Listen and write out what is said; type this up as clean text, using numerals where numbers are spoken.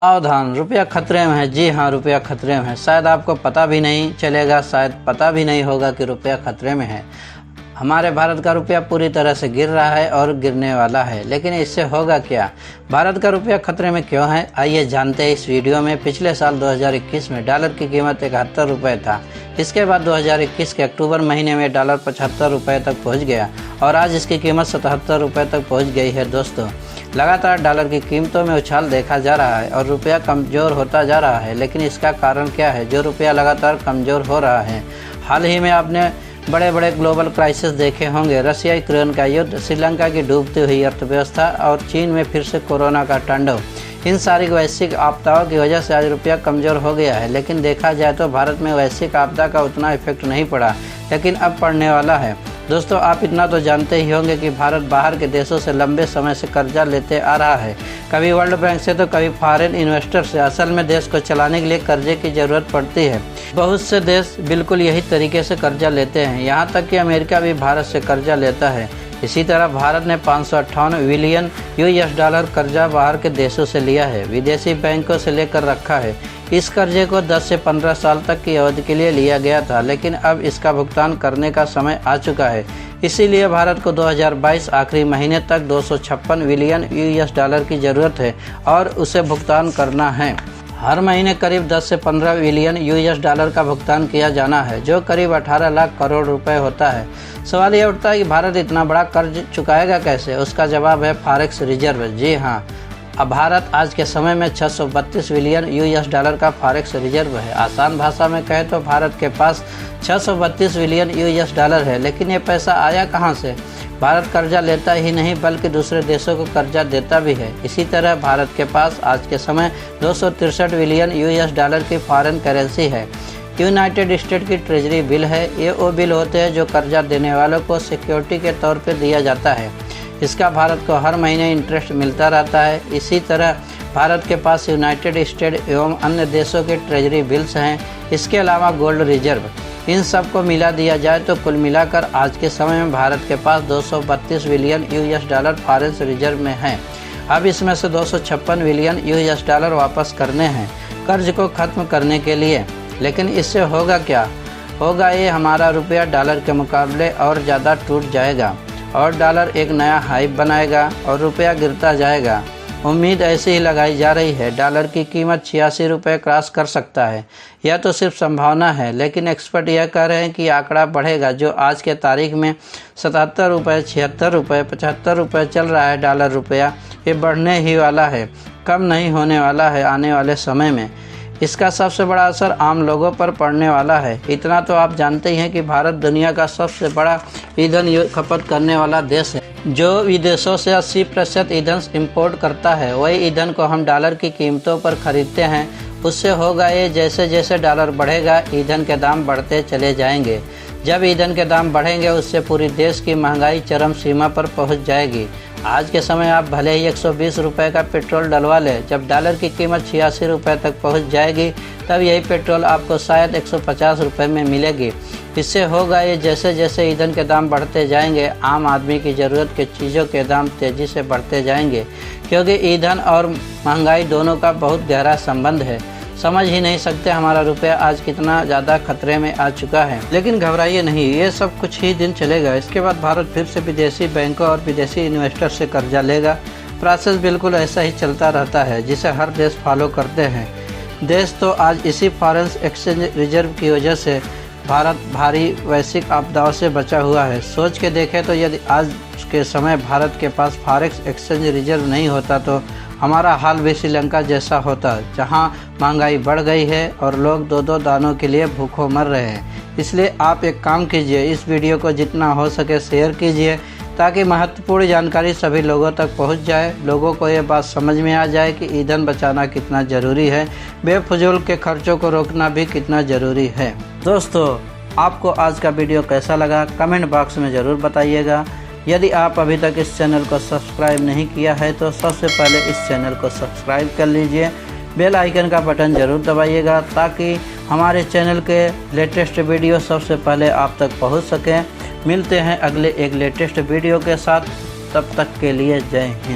सावधान, रुपया खतरे में है। जी हाँ, रुपया खतरे में है। शायद आपको पता भी नहीं चलेगा, शायद पता भी नहीं होगा कि रुपया खतरे में है। हमारे भारत का रुपया पूरी तरह से गिर रहा है और गिरने वाला है, लेकिन इससे होगा क्या? भारत का रुपया खतरे में क्यों है, आइए जानते हैं इस वीडियो में। पिछले साल 2021 में डॉलर की कीमत 71 रुपये था। इसके बाद 2021 के अक्टूबर महीने में डॉलर 75 रुपये तक पहुँच गया और आज इसकी कीमत 77 रुपये तक पहुँच गई है। दोस्तों, लगातार डॉलर की कीमतों में उछाल देखा जा रहा है और रुपया कमज़ोर होता जा रहा है, लेकिन इसका कारण क्या है जो रुपया लगातार कमज़ोर हो रहा है? हाल ही में आपने बड़े बड़े ग्लोबल क्राइसिस देखे होंगे। रशिया यूक्रेन का युद्ध, श्रीलंका की डूबती हुई अर्थव्यवस्था और चीन में फिर से कोरोना का तांडव। इन सारी वैश्विक आपदाओं की वजह से आज रुपया कमज़ोर हो गया है, लेकिन देखा जाए तो भारत में वैश्विक आपदा का उतना इफेक्ट नहीं पड़ा, लेकिन अब पड़ने वाला है। दोस्तों, आप इतना तो जानते ही होंगे कि भारत बाहर के देशों से लंबे समय से कर्जा लेते आ रहा है, कभी वर्ल्ड बैंक से तो कभी फॉरेन इन्वेस्टर से। असल में देश को चलाने के लिए कर्जे की ज़रूरत पड़ती है। बहुत से देश बिल्कुल यही तरीके से कर्जा लेते हैं, यहाँ तक कि अमेरिका भी भारत से कर्जा लेता है। इसी तरह भारत ने 558 बिलियन US कर्जा बाहर के देशों से लिया है, विदेशी बैंकों से लेकर रखा है। इस कर्जे को 10 से 15 साल तक की अवधि के लिए लिया गया था, लेकिन अब इसका भुगतान करने का समय आ चुका है। इसीलिए भारत को 2022 आखिरी महीने तक 256 बिलियन US की ज़रूरत है और उसे भुगतान करना है। हर महीने करीब 10 से 15 बिलियन US का भुगतान किया जाना है, जो करीब 18 लाख करोड़ रुपए होता है। सवाल यह उठता है कि भारत इतना बड़ा कर्ज चुकाएगा कैसे? उसका जवाब है फॉरेक्स रिजर्व। जी हाँ, अब भारत आज के समय में 632 बिलियन US का फॉरेक्स रिजर्व है। आसान भाषा में कहें तो भारत के पास 632 बिलियन US है, लेकिन ये पैसा आया कहाँ से? भारत कर्जा लेता ही नहीं बल्कि दूसरे देशों को कर्जा देता भी है। इसी तरह भारत के पास आज के समय 263 बिलियन US की फॉरेन करेंसी है। यूनाइटेड स्टेट की ट्रेजरी बिल है। ये वो बिल होते हैं जो कर्जा देने वालों को सिक्योरिटी के तौर पर दिया जाता है। इसका भारत को हर महीने इंटरेस्ट मिलता रहता है। इसी तरह भारत के पास यूनाइटेड स्टेट एवं अन्य देशों के ट्रेजरी बिल्स हैं। इसके अलावा गोल्ड रिजर्व, इन सब को मिला दिया जाए तो कुल मिलाकर आज के समय में भारत के पास 232 बिलियन US फॉरेन रिजर्व में है। अब इसमें से 256 बिलियन US वापस करने हैं कर्ज को ख़त्म करने के लिए। लेकिन इससे होगा क्या? होगा ये, हमारा रुपया डॉलर के मुकाबले और ज़्यादा टूट जाएगा और डॉलर एक नया हाई बनाएगा और रुपया गिरता जाएगा। उम्मीद ऐसी ही लगाई जा रही है डॉलर की कीमत 86 रुपये क्रॉस कर सकता है। यह तो सिर्फ संभावना है, लेकिन एक्सपर्ट यह कह रहे हैं कि आंकड़ा बढ़ेगा। जो आज के तारीख में 77 रुपये, 76 रुपये, 75 रुपये चल रहा है डॉलर रुपया, ये बढ़ने ही वाला है, कम नहीं होने वाला है आने वाले समय में। इसका सबसे बड़ा असर आम लोगों पर पड़ने वाला है। इतना तो आप जानते ही हैं कि भारत दुनिया का सबसे बड़ा ईंधन खपत करने वाला देश है। जो विदेशों से 80% ईंधन इंपोर्ट करता है, वही ईंधन को हम डॉलर की कीमतों पर खरीदते हैं। उससे होगा ये, जैसे जैसे डॉलर बढ़ेगा ईंधन के दाम बढ़ते चले जाएंगे। जब ईंधन के दाम बढ़ेंगे, उससे पूरी देश की महंगाई चरम सीमा पर पहुंच जाएगी। आज के समय आप भले ही 120 रुपये का पेट्रोल डलवा लें, जब डॉलर की कीमत 86 रुपये तक पहुंच जाएगी, तब यही पेट्रोल आपको शायद 150 रुपये में मिलेगी। इससे होगा ये, जैसे जैसे ईंधन के दाम बढ़ते जाएंगे, आम आदमी की ज़रूरत के चीज़ों के दाम तेज़ी से बढ़ते जाएंगे, क्योंकि ईंधन और महंगाई दोनों का बहुत गहरा संबंध है। समझ ही नहीं सकते हमारा रुपया आज कितना ज़्यादा खतरे में आ चुका है। लेकिन घबराइए नहीं, ये सब कुछ ही दिन चलेगा। इसके बाद भारत फिर से विदेशी बैंकों और विदेशी इन्वेस्टर से कर्जा लेगा। प्रोसेस बिल्कुल ऐसा ही चलता रहता है, जिसे हर देश फॉलो करते हैं। देश तो आज इसी फॉरेन एक्सचेंज रिजर्व की वजह से भारत भारी वैश्विक आपदाओं से बचा हुआ है। सोच के देखें तो यदि आज के समय भारत के पास फॉरेक्स एक्सचेंज रिजर्व नहीं होता तो हमारा हाल भी श्रीलंका जैसा होता, जहां महंगाई बढ़ गई है और लोग दो दो दानों के लिए भूखों मर रहे हैं। इसलिए आप एक काम कीजिए, इस वीडियो को जितना हो सके शेयर कीजिए, ताकि महत्वपूर्ण जानकारी सभी लोगों तक पहुंच जाए। लोगों को ये बात समझ में आ जाए कि ईंधन बचाना कितना ज़रूरी है, बेफजूल के खर्चों को रोकना भी कितना ज़रूरी है। दोस्तों, आपको आज का वीडियो कैसा लगा कमेंट बॉक्स में ज़रूर बताइएगा। यदि आप अभी तक इस चैनल को सब्सक्राइब नहीं किया है तो सबसे पहले इस चैनल को सब्सक्राइब कर लीजिए। बेल आइकन का बटन ज़रूर दबाइएगा, ताकि हमारे चैनल के लेटेस्ट वीडियो सबसे पहले आप तक पहुंच सकें। मिलते हैं अगले एक लेटेस्ट वीडियो के साथ, तब तक के लिए जय हिंद।